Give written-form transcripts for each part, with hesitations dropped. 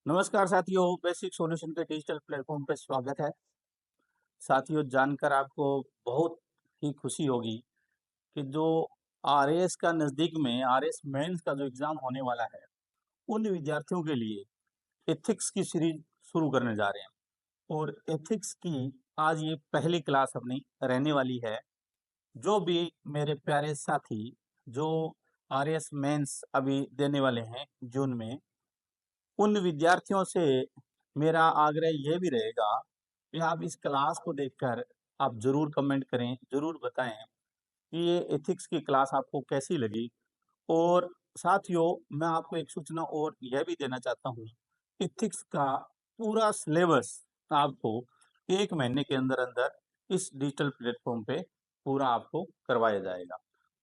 नमस्कार साथियों, basic solution के डिजिटल प्लेटफॉर्म पे स्वागत है। साथियों, जानकर आपको बहुत ही खुशी होगी कि जो आरएएस का नज़दीक में आरएएस मेंस का जो एग्ज़ाम होने वाला है, उन विद्यार्थियों के लिए एथिक्स की सीरीज़ शुरू करने जा रहे हैं और एथिक्स की आज ये पहली क्लास अपनी रहने वाली है। जो भी मेरे प्यारे साथी जो आरएएस मेंस अभी देने वाले हैं जून में, उन विद्यार्थियों से मेरा आग्रह ये भी रहेगा कि आप इस क्लास को देखकर आप ज़रूर कमेंट करें, ज़रूर बताएँ कि ये एथिक्स की क्लास आपको कैसी लगी। और साथियों, मैं आपको एक सूचना और यह भी देना चाहता हूँ, एथिक्स का पूरा सिलेबस आपको 1 महीने के अंदर-अंदर इस डिजिटल प्लेटफ़ॉर्म पे पूरा आपको करवाया जाएगा।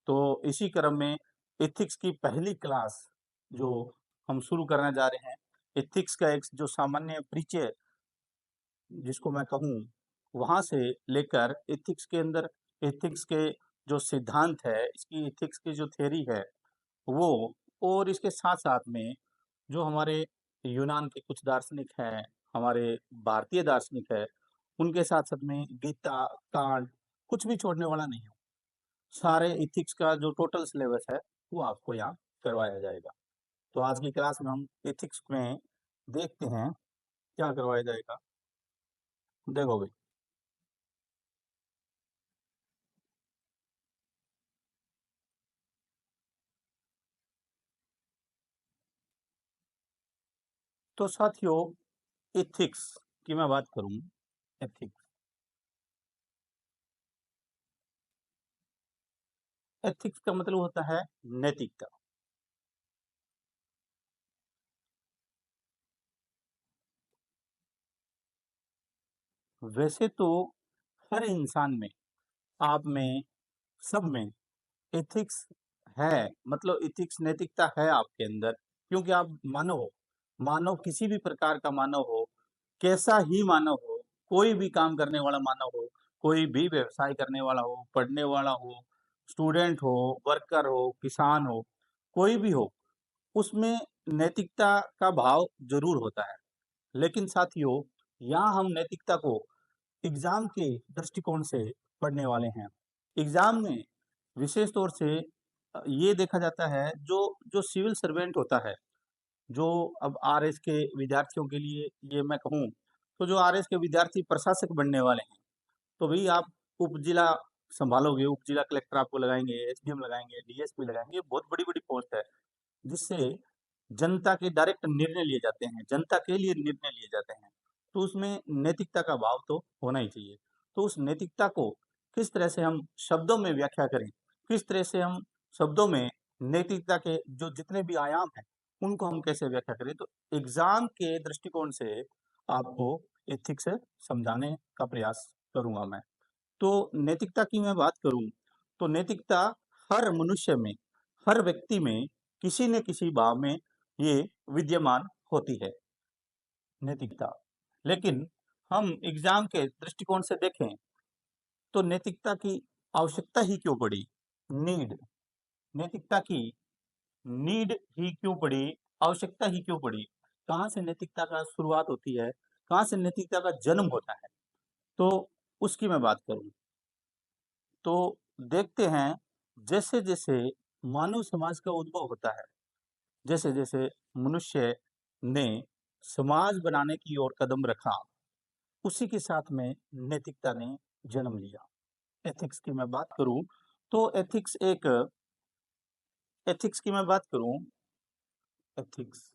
तो इसी क्रम में एथिक्स की पहली क्लास जो हम शुरू करने जा रहे हैं, एथिक्स का एक जो सामान्य परिचय जिसको मैं कहूँ, वहाँ से लेकर एथिक्स के अंदर एथिक्स के जो सिद्धांत है, इसकी एथिक्स की जो थ्योरी है, वो और इसके साथ-साथ में जो हमारे यूनान के कुछ दार्शनिक हैं, हमारे भारतीय दार्शनिक हैं, उनके साथ-साथ में गीता, कांट, कुछ भी छोड़ने वाला नहीं हूँ। सारे एथिक्स का जो टोटल सिलेबस है, वो आपको यहाँ करवाया जाएगा। तो आज की क्लास में हम एथिक्स में देखते हैं, क्या करवाया जाएगा। देखो भाई, तो साथियों, एथिक्स की मैं बात करूँ, एथिक्स एथिक्स का मतलब होता है नैतिकता। वैसे तो हर इंसान में, आप में, सब में एथिक्स है, मतलब एथिक्स नैतिकता है आपके अंदर, क्योंकि आप मानव हो। मानव किसी भी प्रकार का मानव हो, कैसा ही मानव हो, कोई भी काम करने वाला मानव हो, कोई भी व्यवसाय करने वाला हो, पढ़ने वाला हो, स्टूडेंट हो, वर्कर हो, किसान हो, कोई भी हो, उसमें नैतिकता का भाव ज़रूर होता है। लेकिन साथियों, यहाँ हम नैतिकता को एग्ज़ाम के दृष्टिकोण से पढ़ने वाले हैं। एग्ज़ाम में विशेष तौर से ये देखा जाता है जो जो सिविल सर्वेंट होता है, जो अब आरएस के विद्यार्थियों के लिए ये मैं कहूँ, तो जो आरएस के विद्यार्थी प्रशासक बनने वाले हैं, तो भई आप उप-जिला सँभालोगे, उप-जिला कलेक्टर आपको लगाएँगे, एसडीएम लगाएँगे, डीएसपी लगाएँगे, ये बहुत बड़ी-बड़ी पोस्ट है, जिससे जनता के डायरेक्ट निर्णय लिए जाते हैं, जनता के लिए निर्णय लिए जाते हैं। तो उसमें नैतिकता का भाव तो होना ही चाहिए। तो उस नैतिकता को किस तरह से हम शब्दों में व्याख्या करें, किस तरह से हम शब्दों में नैतिकता के जो जितने भी आयाम हैं, उनको हम कैसे व्याख्या करें? तो एग्ज़ाम के दृष्टिकोण से आपको एथिक्स समझाने का प्रयास करूँगा मैं। तो नैतिकता की मैं बात करूँ, तो नैतिकता हर मनुष्य में, हर व्यक्ति में किसी न किसी भाव में ये विद्यमान होती है, नैतिकता। लेकिन हम एग्ज़ाम के दृष्टिकोण से देखें, तो नैतिकता की आवश्यकता ही क्यों पड़ी? नीड, नैतिकता की नीड ही क्यों पड़ी? आवश्यकता ही क्यों पड़ी? कहाँ से नैतिकता का शुरुआत होती है? कहाँ से नैतिकता का जन्म होता है? तो उसकी मैं बात करूँ। तो देखते हैं, जैसे-जैसे मानव समाज का उद्भव होता है, जैसे-जैसे मनुष्य ने समाज बनाने की ओर कदम रखा, उसी के साथ में नैतिकता ने जन्म लिया। एथिक्स की मैं बात करूँ, तो एथिक्स की मैं बात करूँ, एथिक्स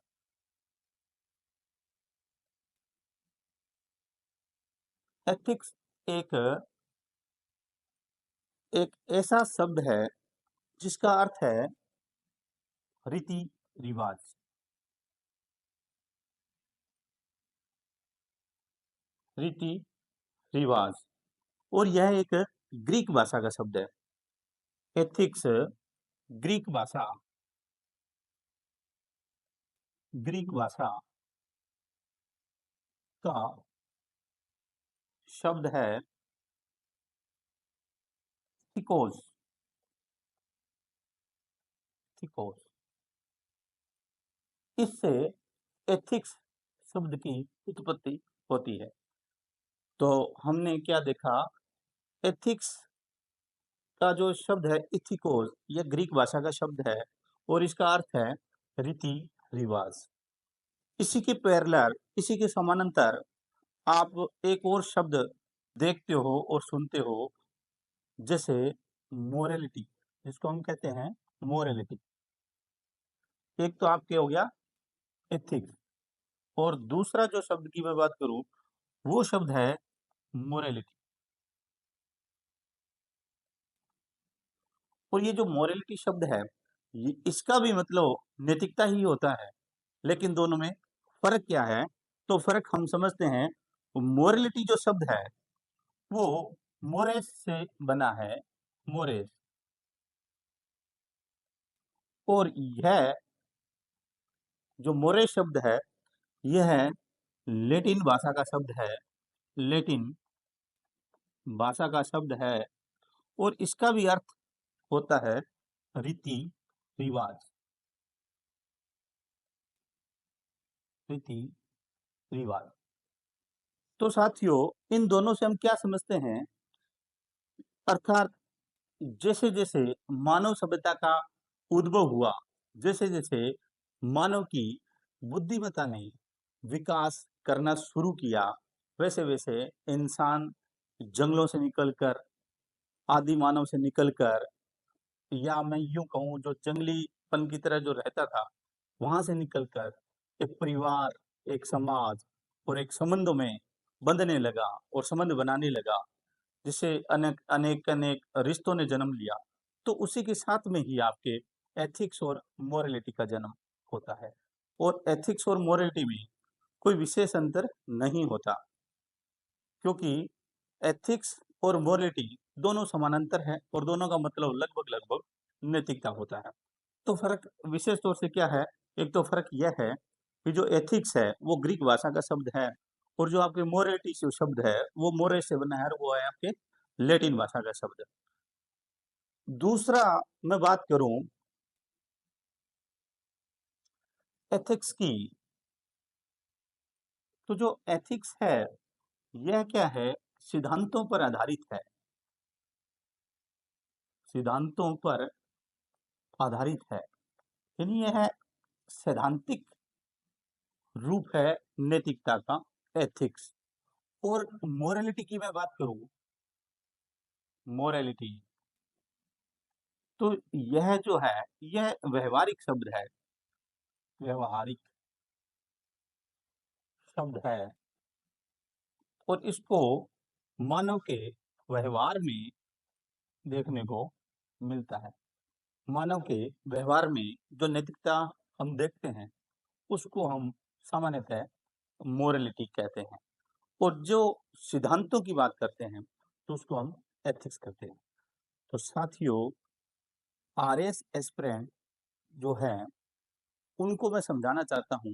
एथिक्स एक एक ऐसा शब्द है, जिसका अर्थ है रीति-रिवाज, रीति-रिवाज। और यह एक ग्रीक भाषा का शब्द है। एथिक्स ग्रीक भाषा ग्रीक भाषा का शब्द है थिकोस, थिकोस। इससे एथिक्स शब्द की उत्पत्ति होती है। तो हमने क्या देखा, एथिक्स का जो शब्द है इथिकोस, ये ग्रीक भाषा का शब्द है और इसका अर्थ है रीति रिवाज। इसी के पैरेलल, इसी के समानांतर आप एक और शब्द देखते हो और सुनते हो, जैसे मोरालिटी, जिसको हम कहते हैं मोरालिटी। एक तो आपके हो गया एथिक्स, और दूसरा जो शब्द की मैं बात करूं वो शब्द है मोरालिटी। और ये जो मोरालिटी शब्द है, इसका भी मतलब नैतिकता ही होता है, लेकिन दोनों में फर्क क्या है? तो फर्क हम समझते हैं। मोरालिटी जो शब्द है वो मोरेस से बना है, मोरेस। और यह जो मोरेस शब्द है, यह लेटिन भाषा का शब्द है, लेटिन भाषा का शब्द है। और इसका भी अर्थ होता है रीति रिवाज, रीति रिवाज। तो साथियों, इन दोनों से हम क्या समझते हैं? अर्थात जैसे जैसे मानव सभ्यता का उद्भव हुआ, जैसे जैसे मानव की बुद्धिमत्ता ने विकास करना शुरू किया, वैसे वैसे इंसान जंगलों से निकलकर, आदि मानव से निकलकर, या मैं यूं कहूं जो जंगलीपन की तरह जो रहता था, वहां से निकलकर एक परिवार, एक समाज और एक संबंधों में बंधने लगा और संबंध बनाने लगा, जिससे अनेक अनेक अनेक रिश्तों ने जन्म लिया। तो उसी के साथ में ही आपके एथिक्स और मोरालिटी का जन्म होता है। और एथिक्स और मोरालिटी में कोई विशेष अंतर नहीं होता, क्योंकि एथिक्स और मोरालिटी दोनों समानांतर है और दोनों का मतलब लगभग लगभग नैतिकता होता है। तो फर्क विशेष तौर से क्या है? एक तो फर्क यह है कि जो एथिक्स है वो ग्रीक भाषा का शब्द है, और जो आपके मोरालिटी जो शब्द है वो मोरेस से बना है, और वो है आपके लेटिन भाषा का शब्द। दूसरा मैं बात करूं एथिक्स की, तो जो एथिक्स है यह क्या है? सिद्धांतों पर आधारित है, सिद्धांतों पर आधारित है। यानी यह सैद्धांतिक रूप है नैतिकता का, एथिक्स। और मोरालिटी की मैं बात करूं, मोरालिटी, तो यह जो है यह व्यवहारिक शब्द है, व्यवहारिक शब्द है। और इसको मानव के व्यवहार में देखने को मिलता है। मानव के व्यवहार में जो नैतिकता हम देखते हैं उसको हम सामान्यतः मोरालिटी कहते हैं, और जो सिद्धांतों की बात करते हैं तो उसको हम एथिक्स कहते हैं। तो साथियों, आरएस एस्पिरेंट जो है उनको मैं समझाना चाहता हूँ,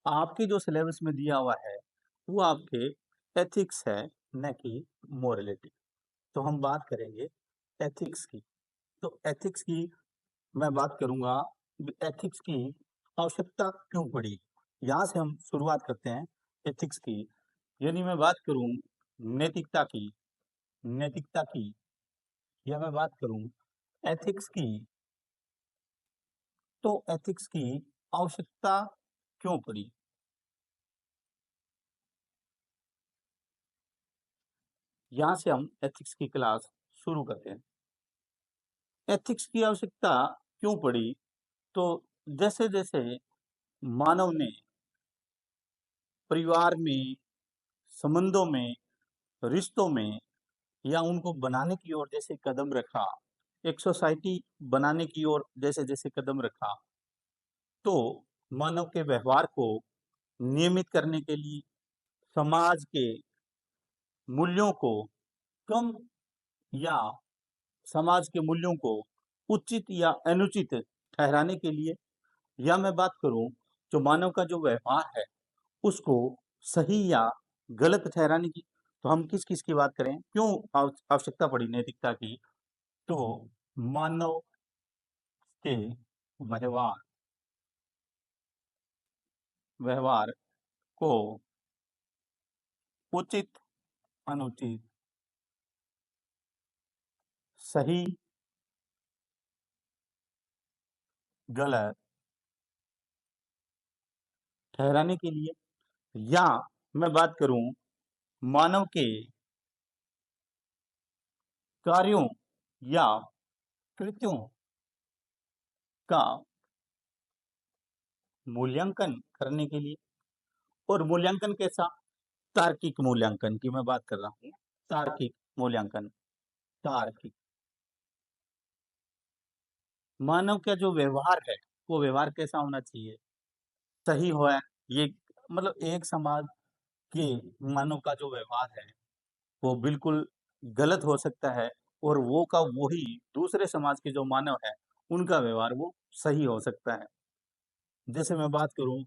आपके जो सिलेबस में दिया हुआ है वो आपके एथिक्स है, न कि मोरालिटी। तो हम बात करेंगे एथिक्स की। तो एथिक्स की मैं बात करूंगा, एथिक्स की आवश्यकता क्यों पड़ी। यहाँ से हम शुरुआत करते हैं एथिक्स की। यानी मैं बात करूं नैतिकता की, नैतिकता की, या मैं बात करूं एथिक्स की, तो एथिक्स की आवश्यकता क्यों पड़ी? यहाँ से हम एथिक्स की क्लास शुरू करते हैं। एथिक्स की आवश्यकता क्यों पड़ी? तो जैसे जैसे मानव ने परिवार में, संबंधों में, रिश्तों में, या उनको बनाने की ओर जैसे कदम रखा, एक सोसाइटी बनाने की ओर जैसे जैसे कदम रखा, तो मानव के व्यवहार को नियमित करने के लिए, समाज के मूल्यों को कम, या समाज के मूल्यों को उचित या अनुचित ठहराने के लिए, या मैं बात करूं जो मानव का जो व्यवहार है उसको सही या गलत ठहराने की, तो हम किस किस की बात करें? क्यों आवश्यकता पड़ी नैतिकता की? तो मानव के व्यवहार, व्यवहार को उचित अनुचित सही गलत ठहराने के लिए, या मैं बात करूं मानव के कार्यों या कृत्यों का मूल्यांकन करने के लिए। और मूल्यांकन कैसा? तार्किक मूल्यांकन की मैं बात कर रहा हूं। तार्किक मूल्यांकन, तार्किक। मानव का जो व्यवहार है वो व्यवहार कैसा होना चाहिए? सही हो है ये, मतलब एक समाज के मानव का जो व्यवहार है वो बिल्कुल गलत हो सकता है, और वो का वही दूसरे समाज के जो मानव है उनका व्यवहार वो सही हो सकता है। जैसे मैं बात करूं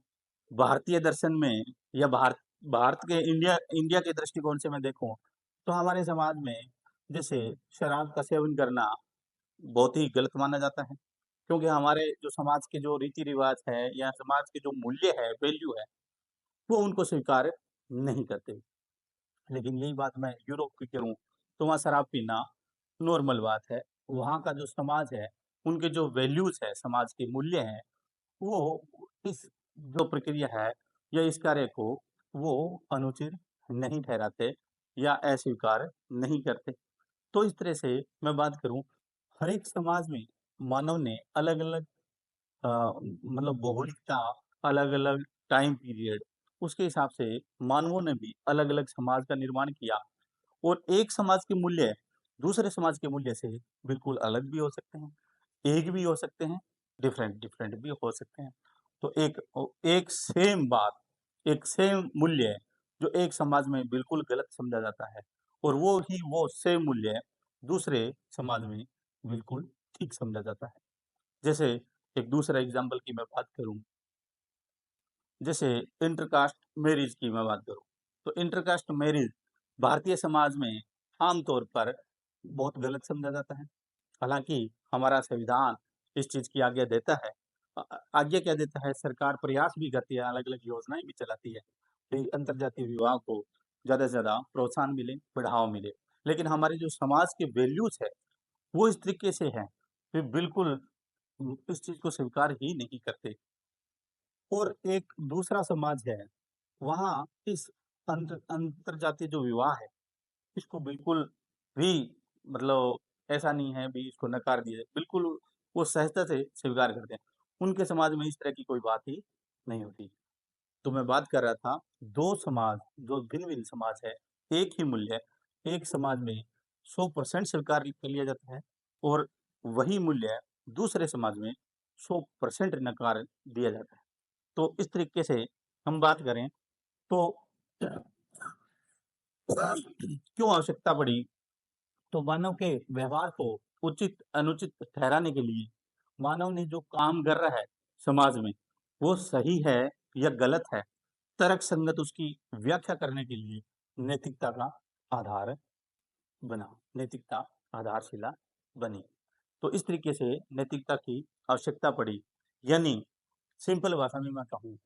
भारतीय दर्शन में, या भारत भारत के इंडिया इंडिया के दृष्टिकोण से मैं देखूं, तो हमारे समाज में जैसे शराब का सेवन करना बहुत ही गलत माना जाता है, क्योंकि हमारे जो समाज के जो रीति रिवाज है या समाज के जो मूल्य है, वैल्यू है, वो उनको स्वीकार नहीं करते। लेकिन यही बात मैं यूरोप की करूं तो वहाँ शराब पीना नॉर्मल बात है। वहाँ का जो समाज है, उनके जो वैल्यूज है, समाज के मूल्य हैं, वो इस जो प्रक्रिया है या इस कार्य को वो अनुचित नहीं ठहराते या अस्वीकार नहीं करते। तो इस तरह से मैं बात करूं, हर एक समाज में मानव ने अलग अलग मतलब भौगोलिकता, अलग अलग टाइम पीरियड, उसके हिसाब से मानवों ने भी अलग अलग समाज का निर्माण किया। और एक समाज के मूल्य दूसरे समाज के मूल्य से बिल्कुल अलग भी हो सकते हैं, एक भी हो सकते हैं, डिफरेंट डिफरेंट भी हो सकते हैं। तो एक सेम बात, एक सेम मूल्य जो एक समाज में बिल्कुल गलत समझा जाता है, और वो सेम मूल्य दूसरे समाज में बिल्कुल ठीक समझा जाता है। जैसे एक दूसरा एग्जाम्पल की मैं बात करूं, जैसे इंटरकास्ट मैरिज की मैं बात करूं, तो इंटरकास्ट मैरिज भारतीय समाज में आमतौर पर बहुत गलत समझा जाता है। हालांकि हमारा संविधान इस चीज की आज्ञा देता है। आज्ञा क्या देता है, सरकार प्रयास भी करती है, अलग अलग योजनाएं भी चलाती है कि अंतरजातीय विवाह को ज्यादा से ज्यादा प्रोत्साहन मिले, बढ़ावा मिले। लेकिन हमारे जो समाज के वैल्यूज है वो इस तरीके से है कि बिल्कुल इस चीज को स्वीकार ही नहीं करते। और एक दूसरा समाज है, वहाँ इस अंतरजातीय जो विवाह है इसको बिल्कुल भी, मतलब ऐसा नहीं है भी इसको नकार दिया जाए, बिल्कुल वो सहजता से स्वीकार करते हैं। उनके समाज में इस तरह की कोई बात ही नहीं होती। तो मैं बात कर रहा था, दो समाज जो भिन्न भिन्न समाज है, एक ही मूल्य है, एक समाज में 100% स्वीकार कर लिया जाता है, और वही मूल्य दूसरे समाज में 100% नकार दिया जाता है। तो इस तरीके से हम बात करें तो क्यों आवश्यकता पड़ी, तो मानव के व्यवहार को उचित अनुचित ठहराने के लिए मानव ने जो काम कर रहा है समाज में वो सही है या गलत है, तर्क संगत उसकी व्याख्या करने के लिए नैतिकता का आधार बना, नैतिकता आधारशिला बनी। तो इस तरीके से नैतिकता की आवश्यकता पड़ी। यानी सिंपल भाषा में मैं कहूँ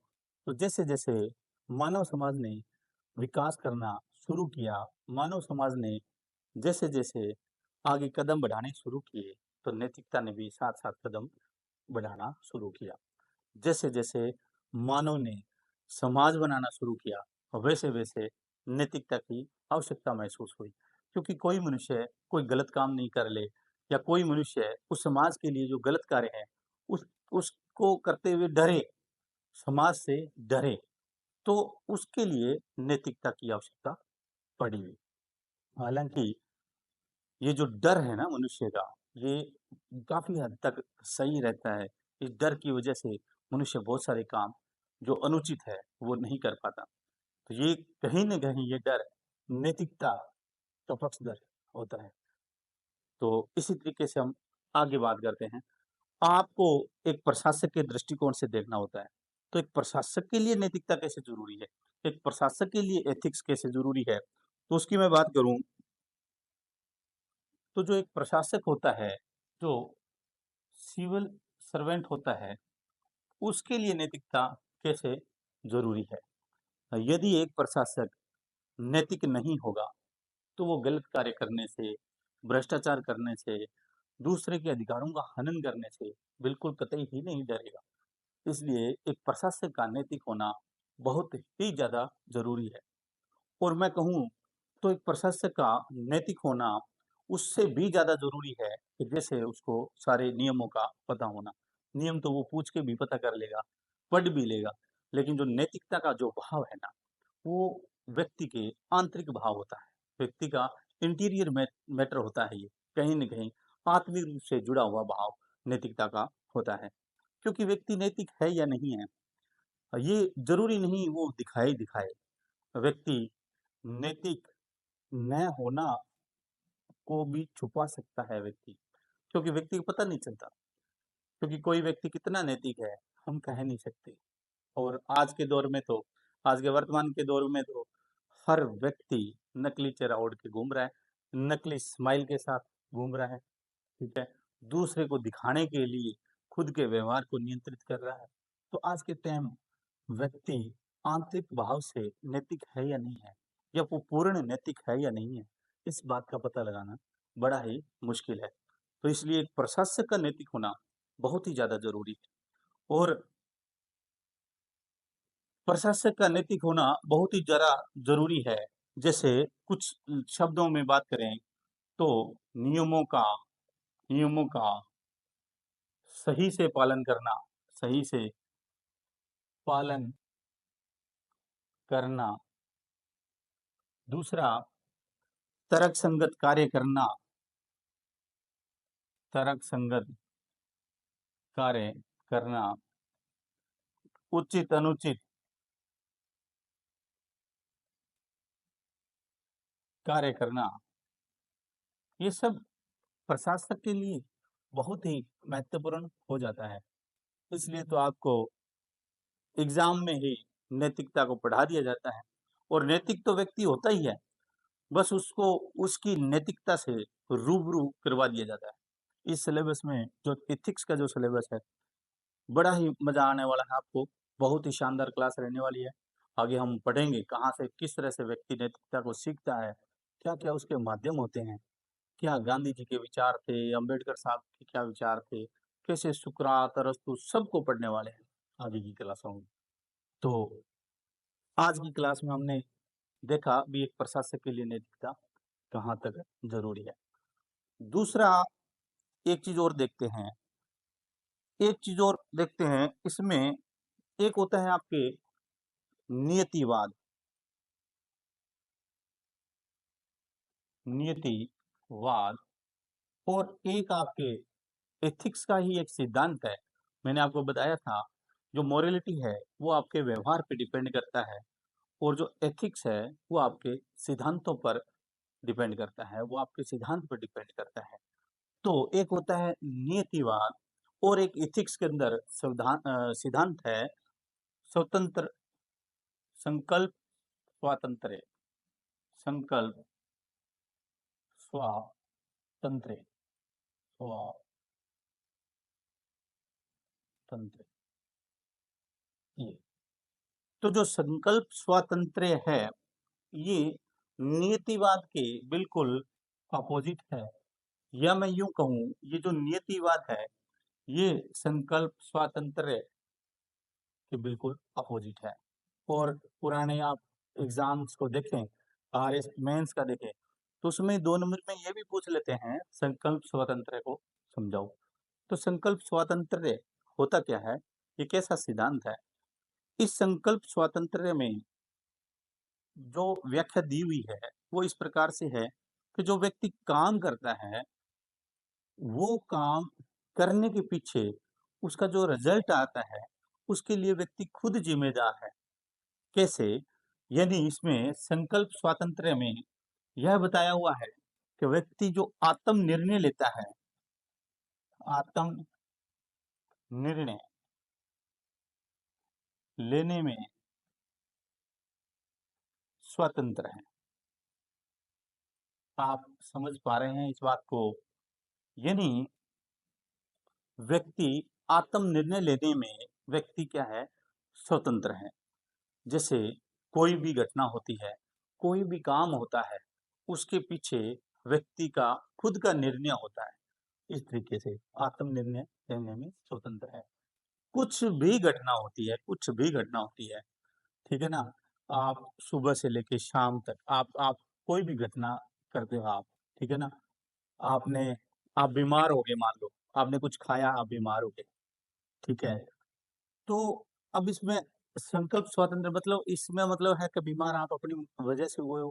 तो जैसे जैसे मानव समाज ने विकास करना शुरू किया, मानव समाज ने जैसे जैसे आगे कदम बढ़ाने शुरू किए, तो नैतिकता ने भी साथ साथ कदम बढ़ाना शुरू किया। जैसे जैसे मानव ने समाज बनाना शुरू किया, वैसे वैसे नैतिकता की आवश्यकता महसूस हुई, क्योंकि कोई मनुष्य कोई गलत काम नहीं कर ले, या कोई मनुष्य उस समाज के लिए जो गलत कार्य है उस उसको करते हुए डरे, समाज से डरे, तो उसके लिए नैतिकता की आवश्यकता पड़ी हुई। हालांकि ये जो डर है ना मनुष्य का, ये काफी हद तक सही रहता है। इस डर की वजह से मनुष्य बहुत सारे काम जो अनुचित है वो नहीं कर पाता। तो ये कहीं न कहीं ये डर नैतिकता का पक्षधर होता है। तो इसी तरीके से हम आगे बात करते हैं। आपको एक प्रशासक के दृष्टिकोण से देखना होता है। तो एक प्रशासक के लिए नैतिकता कैसे ज़रूरी है? एक प्रशासक के लिए एथिक्स कैसे ज़रूरी है? तो उसकी मैं बात करूँ, तो जो एक प्रशासक होता है, जो सिविल सर्वेंट होता है, उसके लिए नैतिकता कैसे ज़रूरी है? यदि एक प्रशासक नैतिक नहीं होगा, तो वो गलत कार्य करने से, भ्रष्टाचार करने से, दूसरे के अधिकारों का हनन करने से बिल्कुल कतई ही नहीं डरेगा। इसलिए एक प्रशासक का नैतिक होना बहुत ही ज़्यादा ज़रूरी है। और मैं कहूँ तो एक प्रशासक का नैतिक होना उससे भी ज़्यादा ज़रूरी है कि जैसे उसको सारे नियमों का पता होना। नियम तो वो पूछ के भी पता कर लेगा, पढ़ भी लेगा, लेकिन जो नैतिकता का जो भाव है ना, वो व्यक्ति के आंतरिक भाव होता है। व्यक्ति का इंटीरियर मैटर होता है ये, कहीं न कहीं आत्मिक रूप से जुड़ा हुआ भाव नैतिकता का होता है। क्योंकि व्यक्ति नैतिक है या नहीं है, ये ज़रूरी नहीं वो दिखाए ही दिखाए। व्यक्ति नैतिक न होना को भी छुपा सकता है व्यक्ति, क्योंकि व्यक्ति को पता नहीं चलता, क्योंकि कोई व्यक्ति कितना नैतिक है, हम कह नहीं सकते। और आज के दौर में तो आज के वर्तमान के दौर में तो हर व्यक्ति नकली चेहरा ओढ़ के घूम रहा है, नकली स्माइल के साथ घूम रहा है, ठीक है? दूसरे को दिखाने के लिए खुद के व्यवहार को नियंत्रित कर रहा है। तो आज के टाइम व्यक्ति आंतरिक भाव से नैतिक है या नहीं है, या वो पूर्ण नैतिक है या नहीं है, इस बात का पता लगाना बड़ा ही मुश्किल है। तो इसलिए एक प्रशासक का नैतिक होना बहुत ही ज़्यादा ज़रूरी है। और प्रशासक का नैतिक होना बहुत ही ज़रा ज़रूरी है। जैसे कुछ शब्दों में बात करें तो नियमों का नियमों का सही से पालन करना, सही से पालन करना। दूसरा, तर्क संगत कार्य करना, तर्क संगत कार्य करना, उचित अनुचित कार्य करना, ये सब प्रशासक के लिए बहुत ही महत्वपूर्ण हो जाता है। इसलिए तो आपको एग्ज़ाम में ही नैतिकता को पढ़ा दिया जाता है, और नैतिक तो व्यक्ति होता ही है, बस उसको उसकी नैतिकता से रूबरू करवा दिया जाता है। इस सिलेबस में जो एथिक्स का जो सिलेबस है, बड़ा ही मज़ा आने वाला है आपको, बहुत ही शानदार क्लास रहने वाली है। आगे हम पढ़ेंगे कहाँ से किस तरह से व्यक्ति नैतिकता को सीखता है, क्या-क्या उसके माध्यम होते हैं, क्या गांधी जी के विचार थे, अंबेडकर साहब के क्या विचार थे, कैसे सुकरात, अरस्तू सबको पढ़ने वाले हैं आगे की क्लासों में। तो आज की क्लास में हमने देखा भी एक प्रशासक के लिए नैतिकता कहाँ तक ज़रूरी है। दूसरा एक चीज़ और देखते हैं, इसमें एक होता है आपके नियतिवाद, नियतिवाद, और एक आपके एथिक्स का ही एक सिद्धांत है। मैंने आपको बताया था, जो मोरालिटी है, वो आपके व्यवहार पे डिपेंड करता है, और जो एथिक्स है, वो आपके सिद्धांतों पर डिपेंड करता है, वो आपके सिद्धांत पर डिपेंड करता है। तो एक होता है नियतिवाद, और एक एथिक्स के अंदर सिद्धांत है स्वतंत्र संकल्प स्वातंत्र्य, संकल्प स्वातंत्र्य, स्वातंत्र्य, ये तो जो संकल्प स्वातंत्र्य है, ये नियतिवाद के बिल्कुल अपोजिट है, या मैं यूं कहूं, ये जो नियतिवाद है, ये संकल्प स्वातंत्र्य के बिल्कुल अपोजिट है। और पुराने आप एग्जाम्स को देखें, आरएस मेंस का देखें, तो उसमें 2 नंबर में ये भी पूछ लेते हैं संकल्प स्वातंत्र्य को समझाओ। तो संकल्प स्वातंत्र्य होता क्या है? ये कैसा सिद्धांत है? इस संकल्प स्वातंत्र्य में जो व्याख्या दी हुई है, वो इस प्रकार से है कि जो व्यक्ति काम करता है, वो काम करने के पीछे उसका जो रिजल्ट आता है, उसके लिए व्यक्ति खुद जिम्मेदार है। कैसे? यानी इसमें संकल्प स्वातंत्र्य में यह बताया हुआ है कि व्यक्ति जो आत्म निर्णय लेता है, आत्म निर्णय लेने में स्वतंत्र है। आप समझ पा रहे हैं इस बात को? यानी व्यक्ति आत्म निर्णय लेने में व्यक्ति क्या है? स्वतंत्र है। जैसे कोई भी घटना होती है, कोई भी काम होता है, उसके पीछे व्यक्ति का खुद का निर्णय होता है। इस तरीके से आत्मनिर्णय लेने में स्वतंत्र है। कुछ भी घटना होती है, कुछ भी घटना होती है, ठीक है ना? आप सुबह से लेके शाम तक आप कोई भी घटना करते हो आप, ठीक है ना? आपने आप बीमार हो गए मान लो, आपने कुछ खाया, आप बीमार हो गए, ठीक है? तो अब इसमें संकल्प स्वातंत्र्य मतलब इसमें मतलब है कि बीमार आप अपनी वजह से हुए हो,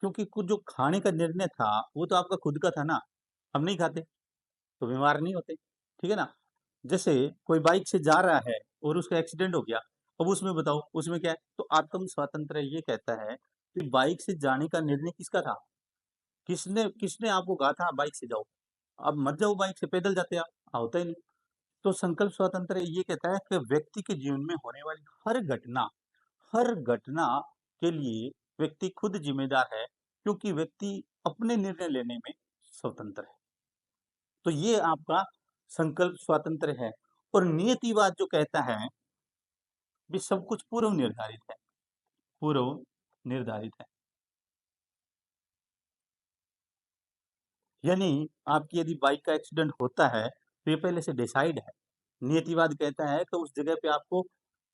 क्योंकि कुछ जो खाने का निर्णय था, वो तो आपका खुद का था ना, हम नहीं खाते, तो बीमार नहीं होते, ठीक है ना? जैसे कोई बाइक से जा रहा है और उसका एक्सीडेंट हो गया, अब उसमें बताओ, उसमें क्या है? तो आत्म स्वातंत्र्य ये कहता है कि बाइक से जाने का निर्णय किसका था? किसने किसने आपको कहा था बाइक से जाओ? अब मत जाओ बाइक से, पैदल जाते आप, होता ही नहीं। तो संकल्प स्वातंत्र्य ये कहता है कि व्यक्ति के जीवन में होने वाली हर घटना के लिए व्यक्ति खुद जिम्मेदार है, क्योंकि व्यक्ति अपने निर्णय लेने में स्वतंत्र है। तो ये आपका संकल्प स्वातंत्र्य है। और नियतिवाद जो कहता है भी सब कुछ पूर्व निर्धारित है, पूर्व निर्धारित है। यानी आपकी यदि बाइक का एक्सीडेंट होता है, तो ये पहले से डिसाइड है। नियतिवाद कहता है कि उस जगह पे आपको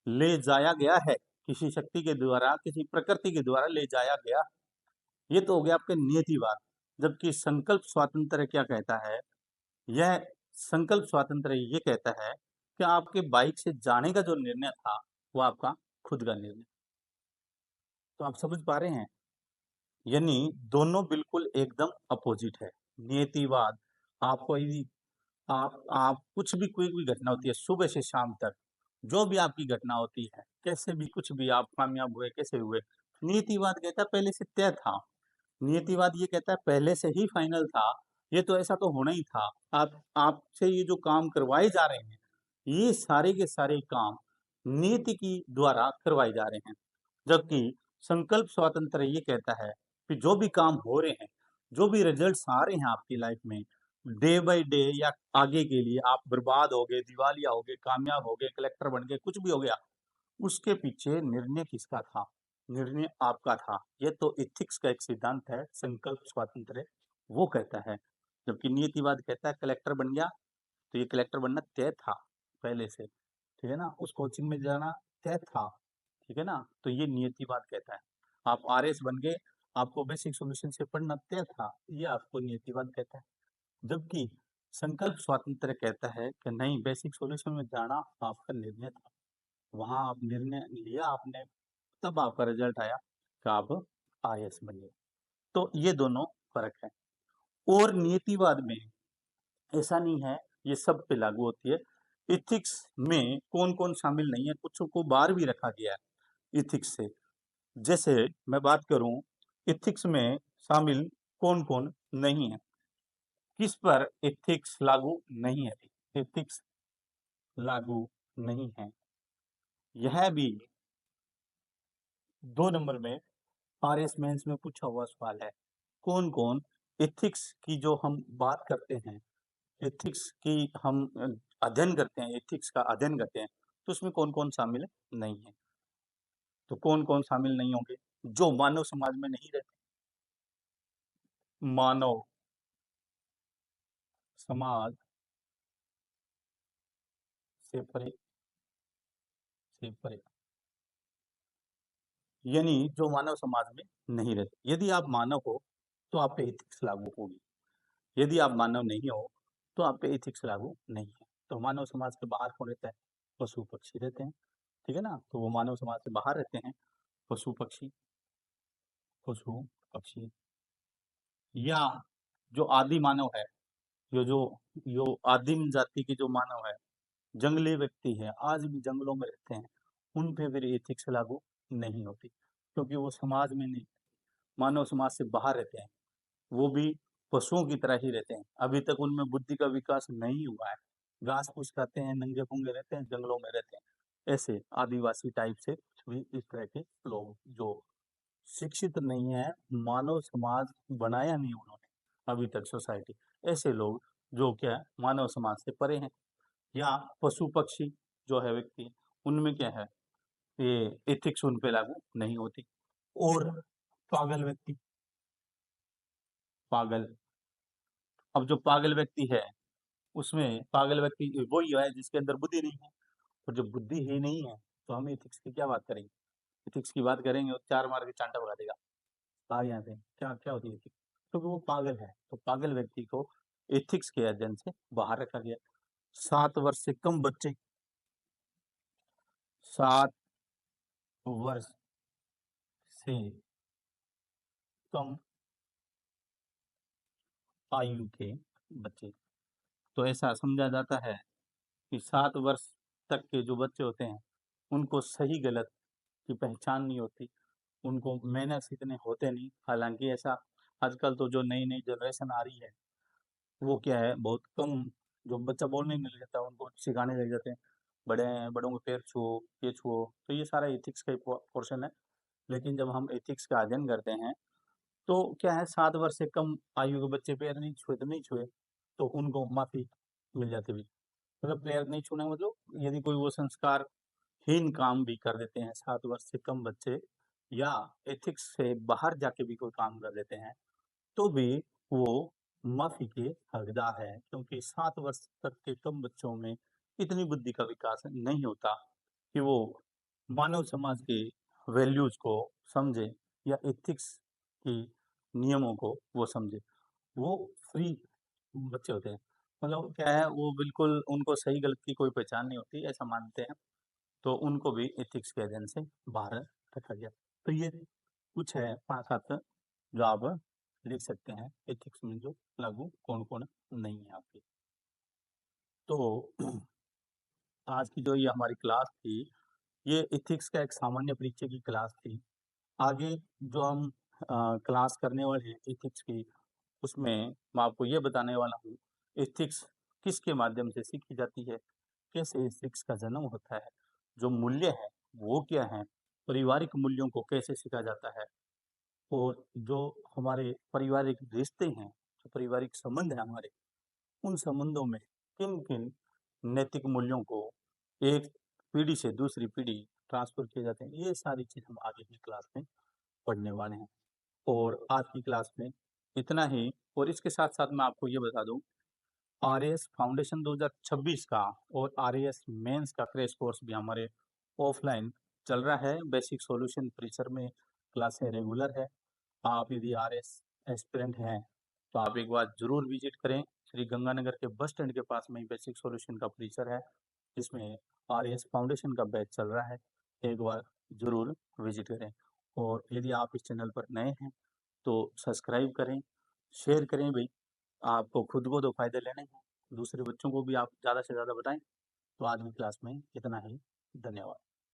ले जाया गया है, किसी शक्ति के द्वारा, किसी प्रकृति के द्वारा ले जाया गया। ये तो हो गया आपका नियतिवाद। जबकि संकल्प स्वातंत्र्य क्या कहता है? यह संकल्प स्वातंत्र्य ये कहता है कि आपके बाइक से जाने का जो निर्णय था, वो आपका खुद का निर्णय। तो आप समझ पा रहे हैं? यानी दोनों बिल्कुल एकदम अपोजिट है। नियतिवाद आपको यदि आप कुछ भी कोई भी घटना होती है सुबह से शाम तक, जो भी आपकी घटना होती है, कैसे भी कुछ भी आप कामयाब हुए, कैसे हुए, नियतिवाद कहता है पहले से तय था। नियतिवाद ये कहता है पहले से ही फाइनल था, ये तो ऐसा तो होना ही था। आप आपसे ये जो काम करवाए जा रहे हैं, ये सारे के सारे काम नीति की द्वारा करवाए जा रहे हैं। जबकि संकल्प स्वातंत्र्य ये कहता है कि जो भी काम हो रहे हैं, जो भी रिजल्ट्स आ रहे हैं आपकी लाइफ में, डे बाय डे या आगे के लिए आप बर्बाद हो गए, दिवालिया हो गए, कामयाब हो गए, कलेक्टर बन गए, कुछ भी हो गया, उसके पीछे निर्णय किसका था? निर्णय आपका था। ये तो एथिक्स का एक सिद्धांत है, संकल्प स्वातंत्र्य वो कहता है। जबकि नियतिवाद कहता है कलेक्टर बन गया, तो ये कलेक्टर बनना तय था पहले से, ठीक है ना? उस कोचिंग में जाना तय था, ठीक है ना? तो ये नियतिवाद कहता है। आप आरएस बन गए, आपको बेसिक सॉल्यूशन से पढ़ना तय था, ये आपको नियतिवाद कहता है। जबकि संकल्प स्वातंत्र्य कहता है कि नहीं, बेसिक सॉल्यूशन में जाना आपका निर्णय था। वहाँ आप निर्णय लिया आपने, तब आपका रिजल्ट आया कि आप आईएएस बने। तो ये दोनों फ़र्क है। और नियतिवाद में ऐसा नहीं है, ये सब पे लागू होती है। एथिक्स में कौन-कौन शामिल नहीं है, कुछ को बाहर भी रखा गया है एथिक्स से। जैसे मैं बात करूँ, एथिक्स में शामिल कौन-कौन नहीं है, किस पर एथिक्स लागू नहीं है? एथिक्स लागू नहीं है। यह भी 2 नंबर में आरएस मेंस में पूछा हुआ सवाल है। कौन-कौन एथिक्स की जो हम बात करते हैं, एथिक्स की हम अध्ययन करते हैं, एथिक्स का अध्ययन करते हैं, तो उसमें कौन-कौन शामिल नहीं है? तो कौन-कौन शामिल नहीं होंगे? जो मानव समाज में नहीं रहते, मानव समाज से परे से परे, यानी जो मानव समाज में नहीं रहते। यदि आप मानव हो, तो आप पे एथिक्स लागू होगी। यदि आप मानव नहीं हो, तो आप पे एथिक्स लागू नहीं है। तो मानव समाज के बाहर कौन रहता है? पशु-पक्षी रहते हैं, ठीक है ना? तो वो मानव समाज से बाहर रहते हैं, पशु-पक्षी, पशु-पक्षी या जो आदि मानव है, यो जो जो आदिम जाति के जो मानव है, जंगली व्यक्ति है, आज भी जंगलों में रहते हैं, उन पे फिर एथिक्स लागू नहीं होती, क्योंकि वो समाज में नहीं, मानव समाज से बाहर रहते हैं। वो भी पशुओं की तरह ही रहते हैं। अभी तक उनमें बुद्धि का विकास नहीं हुआ है। घास-फूस खाते हैं, नंगे-पुंगे रहते हैं, जंगलों में रहते हैं। ऐसे आदिवासी टाइप से कुछ भी इस तरह के लोग जो शिक्षित नहीं है, मानव समाज बनाया नहीं उन्होंने अभी तक सोसाइटी। ऐसे लोग जो क्या है, मानव समाज से परे हैं। या पशु-पक्षी जो है व्यक्ति, उनमें क्या है, ये एथिक्स उन पे लागू नहीं होती। और पागल व्यक्ति, पागल, अब जो पागल व्यक्ति है, उसमें पागल व्यक्ति वही है जिसके अंदर बुद्धि नहीं है। और जब बुद्धि ही नहीं है, तो हम एथिक्स की क्या बात करेंगे? एथिक्स की बात करेंगे और 4 मार के चांटा भगा देगा। भाग यहाँ से, क्या क्या होती है एथिक्स? क्योंकि वो पागल है, तो पागल व्यक्ति को एथिक्स के अध्ययन से बाहर रखा गया। 7 वर्ष से कम बच्चे, 7 वर्ष से कम आयु के बच्चे, तो ऐसा समझा जाता है कि 7 वर्ष तक के जो बच्चे होते हैं, उनको सही गलत की पहचान नहीं होती, उनको मैनर्स इतने होते नहीं। हालाँकि ऐसा आजकल तो जो नई-नई जनरेशन आ रही है, वो क्या है, बहुत कम, जो बच्चा बोलने नहीं लग जाता उनको सिखाने लग जाते हैं। बड़े हैं, बड़ों को पैर छुओ, ये छुओ, तो ये सारा एथिक्स का ही पोर्शन है। लेकिन जब हम एथिक्स का अध्ययन करते हैं, तो क्या है, 7 वर्ष से कम आयु के बच्चे पैर नहीं छुए तो नहीं छुए, तो उनको माफ़ी मिल जाती है। मतलब पैर नहीं छूना मतलब यदि कोई वो संस्कारहीन काम भी कर देते हैं 7 वर्ष से कम बच्चे, या एथिक्स से बाहर जाके भी कोई काम कर देते हैं, तो भी वो माफ़ी के हकदार हैं, क्योंकि 7 वर्ष तक के कम बच्चों में इतनी बुद्धि का विकास नहीं होता कि वो मानव समाज के वैल्यूज़ को समझें या एथिक्स की नियमों को वो समझें। वो फ्री बच्चे होते हैं। मतलब क्या है, वो बिल्कुल, उनको सही गलत की कोई पहचान नहीं होती, ऐसा मानते हैं। तो उनको भी एथिक्स के अध्ययन से बाहर रखा गया। तो ये कुछ है 5-7 जो आप लिख सकते हैं एथिक्स में जो लागू कौन-कौन नहीं है आपके। तो आज की जो ये हमारी क्लास थी, ये एथिक्स का एक सामान्य परिचय की क्लास थी। आगे जो हम क्लास करने वाले हैं एथिक्स की, उसमें मैं आपको ये बताने वाला हूँ, एथिक्स किसके माध्यम से सीखी जाती है, कैसे एथिक्स का जन्म होता है, जो मूल्य हैं वो क्या हैं, पारिवारिक मूल्यों को कैसे सीखा जाता है, और जो हमारे पारिवारिक रिश्ते हैं, जो पारिवारिक संबंध हैं हमारे, उन संबंधों में किन-किन नैतिक मूल्यों को एक पीढ़ी से दूसरी पीढ़ी ट्रांसफ़र किए जाते हैं, ये सारी चीज़ हम आगे की क्लास में पढ़ने वाले हैं। और आज की क्लास में इतना ही। और इसके साथ-साथ मैं आपको ये बता दूँ, आरएएस फाउंडेशन 2026 का और आरएएस मेंस का क्रैश कोर्स भी हमारे ऑफलाइन चल रहा है। बेसिक सॉल्यूशन परिसर में क्लासें रेगुलर है। आप यदि आरएएस एस्पिरेंट हैं, तो आप एक बार ज़रूर विज़िट करें। श्री गंगानगर के बस स्टैंड के पास में ही बेसिक सॉल्यूशन का परिसर है, जिसमें आरएएस फाउंडेशन का बैच चल रहा है। एक बार ज़रूर विज़िट करें। और यदि आप इस चैनल पर नए हैं, तो सब्सक्राइब करें, शेयर करें भई। आपको खुद को तो फ़ायदे लेने हैं, दूसरे बच्चों को भी आप ज़्यादा से ज़्यादा बताएँ। तो आज की क्लास में इतना ही। धन्यवाद।